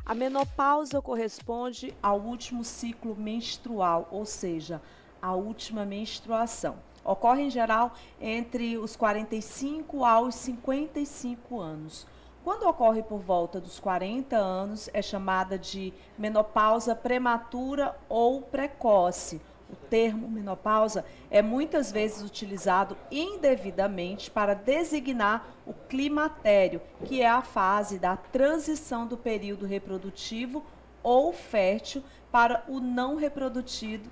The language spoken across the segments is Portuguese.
A menopausa corresponde ao último ciclo menstrual, ou seja, a última menstruação. Ocorre em geral entre os 45 aos 55 anos. Quando ocorre por volta dos 40 anos, é chamada de menopausa prematura ou precoce. O termo menopausa é muitas vezes utilizado indevidamente para designar o climatério, que é a fase da transição do período reprodutivo ou fértil para o não reprodutivo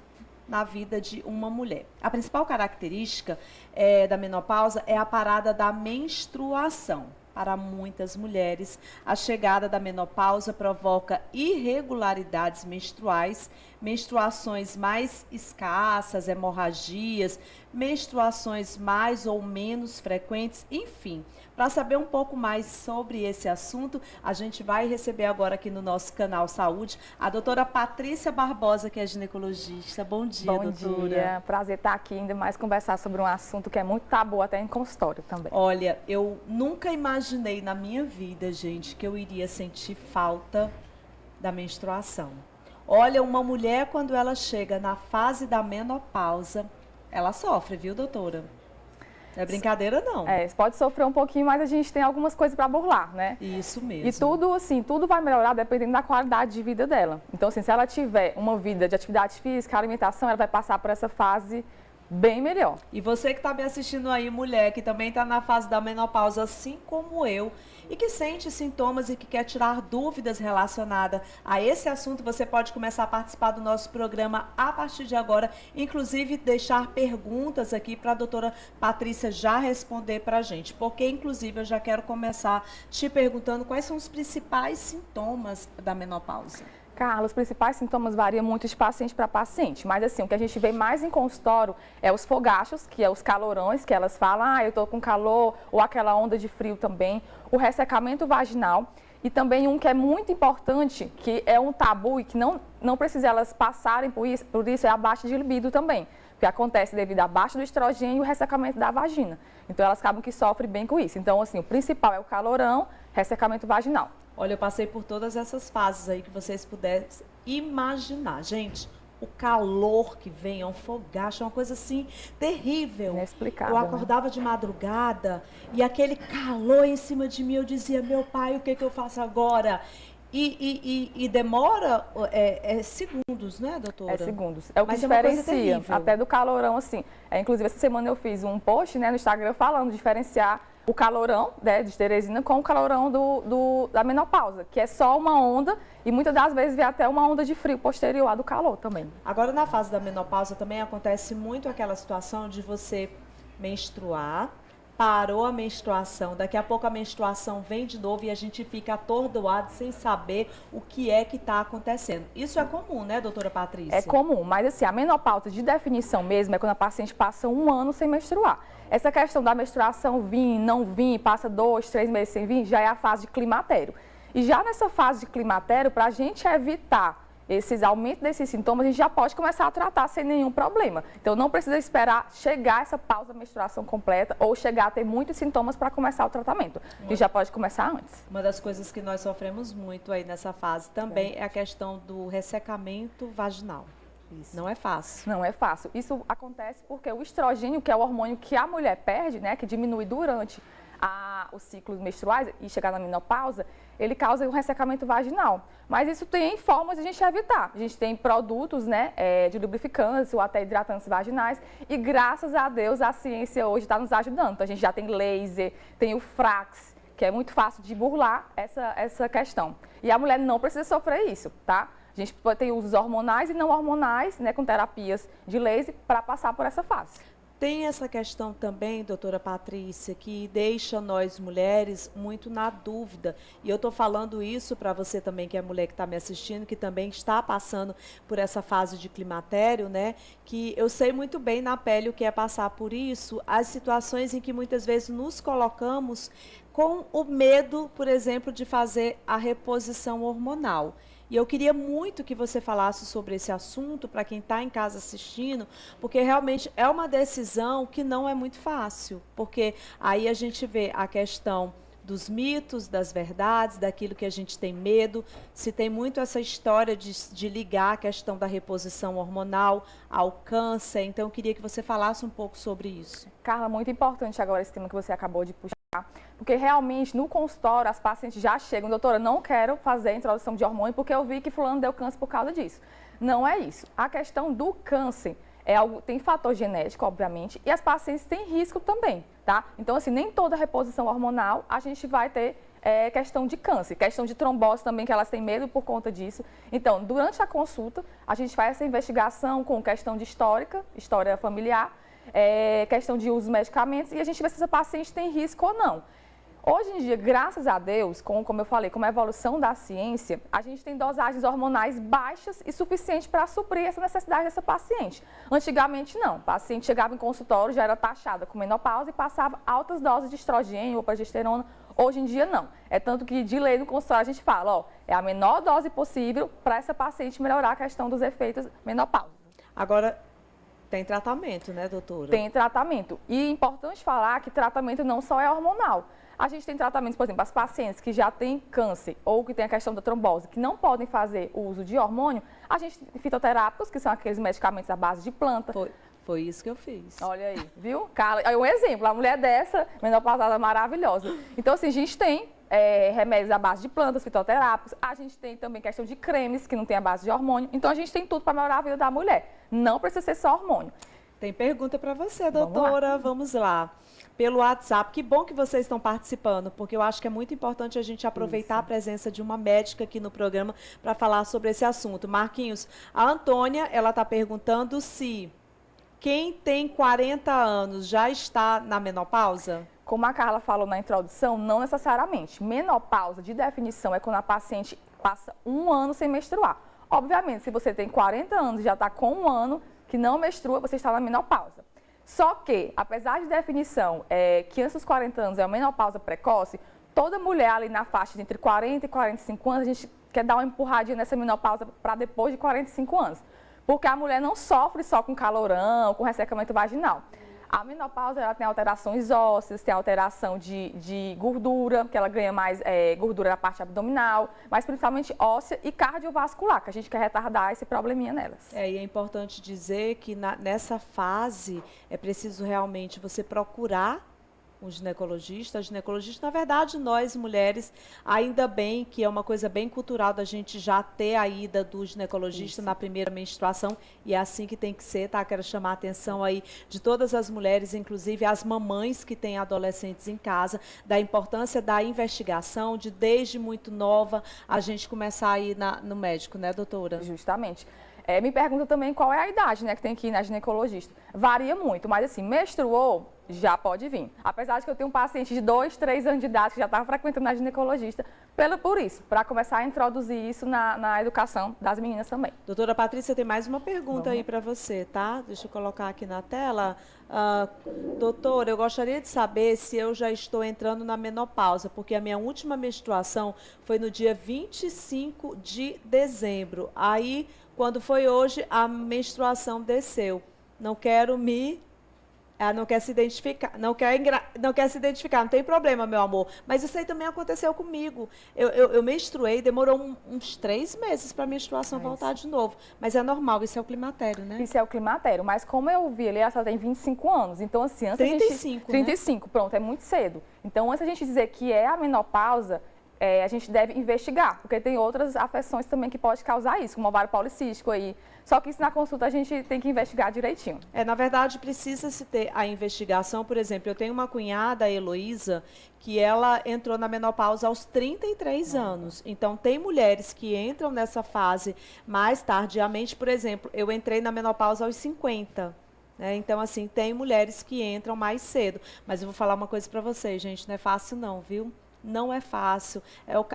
na vida de uma mulher. A principal característica da menopausa é a parada da menstruação. Para muitas mulheres, a chegada da menopausa provoca irregularidades menstruais, menstruações mais escassas, hemorragias, menstruações mais ou menos frequentes, enfim. Para saber um pouco mais sobre esse assunto, a gente vai receber agora aqui no nosso canal Saúde a doutora Patrícia Barbosa, que é ginecologista. Bom dia, doutora. Bom dia, prazer estar aqui, ainda mais conversar sobre um assunto que é muito tabu, até em consultório também. Olha, eu nunca imaginei na minha vida, gente, que eu iria sentir falta da menstruação. Olha, uma mulher, quando ela chega na fase da menopausa, ela sofre, viu, doutora? Não é brincadeira, não. Pode sofrer um pouquinho, mas a gente tem algumas coisas para burlar, né? Isso mesmo. E tudo, assim, tudo vai melhorar dependendo da qualidade de vida dela. Então, assim, se ela tiver uma vida de atividade física, alimentação, ela vai passar por essa fase bem melhor. E você que está me assistindo aí, mulher, que também está na fase da menopausa, assim como eu, e que sente sintomas e que quer tirar dúvidas relacionadas a esse assunto, você pode começar a participar do nosso programa a partir de agora, inclusive deixar perguntas aqui para a doutora Patrícia já responder para a gente, porque inclusive eu já quero começar te perguntando quais são os principais sintomas da menopausa. Carla, os principais sintomas variam muito de paciente para paciente, mas assim, o que a gente vê mais em consultório é os fogachos, que é os calorões, que elas falam, eu tô com calor, ou aquela onda de frio também, o ressecamento vaginal e também um que é muito importante, que é um tabu e que não precisa elas passarem por isso é a baixa de libido também, que acontece devido à baixa do estrogênio e o ressecamento da vagina. Então elas acabam que sofrem bem com isso. Então assim, o principal é o calorão, ressecamento vaginal. Olha, eu passei por todas essas fases aí que vocês pudessem imaginar. Gente, o calor que vem é um fogacho, é uma coisa assim terrível. Inexplicável. Eu acordava de madrugada e aquele calor em cima de mim, eu dizia, meu pai, o que eu faço agora? E demora segundos, né, doutora? É segundos. É o que Mas diferencia até do calorão, assim. Inclusive, essa semana eu fiz um post, né, no Instagram falando de diferenciar o calorão, né, de Teresina com o calorão da menopausa, que é só uma onda e muitas das vezes vem até uma onda de frio posterior à do calor também. Agora, na fase da menopausa também acontece muito aquela situação de você menstruar, parou a menstruação, daqui a pouco a menstruação vem de novo e a gente fica atordoado sem saber o que é que está acontecendo. Isso é comum, né, doutora Patrícia? É comum, mas assim, a menopausa de definição mesmo é quando a paciente passa um ano sem menstruar. Essa questão da menstruação vir, não vir, passa 2, 3 meses sem vir, já é a fase de climatério. E já nessa fase de climatério, para a gente evitar esses aumentos desses sintomas, a gente já pode começar a tratar sem nenhum problema. Então, não precisa esperar chegar essa pausa da menstruação completa ou chegar a ter muitos sintomas para começar o tratamento. A gente já pode começar antes. Uma das coisas que nós sofremos muito aí nessa fase também é a questão do ressecamento vaginal. Isso. Não é fácil. Não é fácil. Isso acontece porque o estrogênio, que é o hormônio que a mulher perde, né, que diminui durante os ciclos menstruais e chegar na menopausa, ele causa um ressecamento vaginal. Mas isso tem formas de a gente evitar. A gente tem produtos, né, de lubrificantes ou até hidratantes vaginais e graças a Deus a ciência hoje está nos ajudando. Então, a gente já tem laser, tem o Frax, que é muito fácil de burlar essa questão. E a mulher não precisa sofrer isso, tá? A gente tem usos hormonais e não hormonais, né, com terapias de laser para passar por essa fase. Tem essa questão também, doutora Patrícia, que deixa nós mulheres muito na dúvida. E eu estou falando isso para você também, que é mulher que está me assistindo, que também está passando por essa fase de climatério, né? Que eu sei muito bem na pele o que é passar por isso, as situações em que muitas vezes nos colocamos com o medo, por exemplo, de fazer a reposição hormonal. E eu queria muito que você falasse sobre esse assunto para quem está em casa assistindo, porque realmente é uma decisão que não é muito fácil, porque aí a gente vê a questão dos mitos, das verdades, daquilo que a gente tem medo, se tem muito essa história de ligar a questão da reposição hormonal ao câncer. Então, eu queria que você falasse um pouco sobre isso. Carla, muito importante agora esse tema que você acabou de puxar, porque realmente no consultório as pacientes já chegam, doutora, não quero fazer a introdução de hormônio porque eu vi que fulano deu câncer por causa disso. Não é isso. A questão do câncer é algo, tem fator genético, obviamente, e as pacientes têm risco também, tá? Então, assim, nem toda reposição hormonal a gente vai ter questão de câncer, questão de trombose também, que elas têm medo por conta disso. Então, durante a consulta, a gente faz essa investigação com questão de história familiar, questão de uso de medicamentos, e a gente vê se essa paciente tem risco ou não. Hoje em dia, graças a Deus, como eu falei, com a evolução da ciência, a gente tem dosagens hormonais baixas e suficientes para suprir essa necessidade dessa paciente. Antigamente, não. A paciente chegava em consultório, já era taxada com menopausa e passava altas doses de estrogênio ou progesterona. Hoje em dia, não. É tanto que, de lei, no consultório a gente fala, ó, é a menor dose possível para essa paciente melhorar a questão dos efeitos menopausa. Agora, tem tratamento, né, doutora? Tem tratamento. E é importante falar que tratamento não só é hormonal. A gente tem tratamentos, por exemplo, as pacientes que já têm câncer ou que têm a questão da trombose, que não podem fazer o uso de hormônio, a gente tem fitoterápicos, que são aqueles medicamentos à base de planta. Foi isso que eu fiz. Olha aí, viu? Carla, é um exemplo, a mulher dessa, menopausada maravilhosa. Então, assim, a gente tem remédios à base de plantas, fitoterápicos, a gente tem também questão de cremes, que não tem a base de hormônio. Então, a gente tem tudo para melhorar a vida da mulher. Não precisa ser só hormônio. Tem pergunta para você, doutora. Vamos lá. Pelo WhatsApp. Que bom que vocês estão participando, porque eu acho que é muito importante a gente aproveitar a presença de uma médica aqui no programa para falar sobre esse assunto. Marquinhos, a Antônia, ela está perguntando se quem tem 40 anos já está na menopausa? Como a Carla falou na introdução, não necessariamente. Menopausa, de definição, é quando a paciente passa 1 ano sem menstruar. Obviamente, se você tem 40 anos e já está com 1 ano que não menstrua, você está na menopausa. Só que, apesar de definição que antes dos 40 anos é uma menopausa precoce, toda mulher ali na faixa de entre 40 e 45 anos, a gente quer dar uma empurradinha nessa menopausa para depois de 45 anos. Porque a mulher não sofre só com calorão, com ressecamento vaginal. A menopausa, ela tem alterações ósseas, tem alteração de gordura, que ela ganha mais gordura na parte abdominal, mas principalmente óssea e cardiovascular, que a gente quer retardar esse probleminha nelas. E é importante dizer que nessa fase é preciso realmente você procurar um ginecologista. Na verdade, nós mulheres, ainda bem que é uma coisa bem cultural da gente já ter a ida do ginecologista na primeira menstruação, e é assim que tem que ser, tá? Quero chamar a atenção aí de todas as mulheres, inclusive as mamães que têm adolescentes em casa, da importância da investigação, de desde muito nova a gente começar a ir no médico, né, doutora? Justamente. Me pergunta também qual é a idade, né, que tem que ir na ginecologista. Varia muito, mas assim, menstruou, já pode vir. Apesar de que eu tenho um paciente de 2, 3 anos de idade que já estava frequentando a ginecologista, por isso, para começar a introduzir isso na educação das meninas também. Doutora Patrícia, tem mais uma pergunta aí para você, tá? Deixa eu colocar aqui na tela. Doutora, eu gostaria de saber se eu já estou entrando na menopausa, porque a minha última menstruação foi no dia 25 de dezembro. Aí, quando foi hoje, a menstruação desceu. Não quero ela não quer se identificar, não quer se identificar, não tem problema, meu amor. Mas isso aí também aconteceu comigo. Eu menstruei, demorou uns 3 meses para a menstruação voltar de novo. Mas é normal, isso é o climatério, né? Isso é o climatério, mas como eu vi ali, ela só tem 25 anos, então assim, antes 35, 35, né? Pronto, é muito cedo. Então, antes a gente dizer que é a menopausa, a gente deve investigar, porque tem outras afecções também que pode causar isso, como ovário policístico aí. Só que isso na consulta a gente tem que investigar direitinho. Na verdade, precisa-se ter a investigação. Por exemplo, eu tenho uma cunhada, a Heloísa, que ela entrou na menopausa aos 33 anos. Então, tem mulheres que entram nessa fase mais tardiamente. Por exemplo, eu entrei na menopausa aos 50. Então, assim, tem mulheres que entram mais cedo. Mas eu vou falar uma coisa para vocês, gente, não é fácil não, viu? Não é fácil,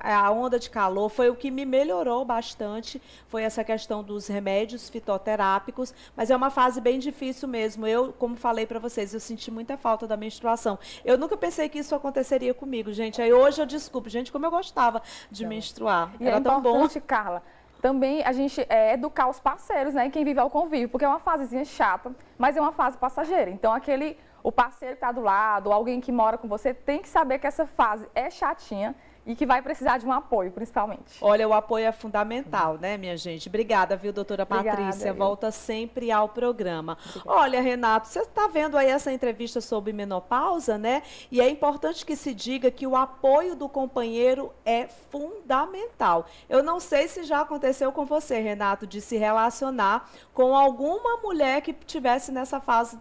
a onda de calor foi o que me melhorou bastante, foi essa questão dos remédios fitoterápicos, mas é uma fase bem difícil mesmo. Eu, como falei para vocês, eu senti muita falta da menstruação. Eu nunca pensei que isso aconteceria comigo, gente. Aí hoje eu desculpo, gente, como eu gostava de menstruar. E era tão bom. Carla, também a gente educar os parceiros, né, quem vive ao convívio, porque é uma fasezinha chata, mas é uma fase passageira. Então, o parceiro que está do lado, alguém que mora com você, tem que saber que essa fase é chatinha e que vai precisar de um apoio, principalmente. Olha, o apoio é fundamental, né, minha gente? Obrigada, viu, doutora Patrícia? Volta sempre ao programa. Olha, Renato, você está vendo aí essa entrevista sobre menopausa, né? E é importante que se diga que o apoio do companheiro é fundamental. Eu não sei se já aconteceu com você, Renato, de se relacionar com alguma mulher que estivesse nessa fase da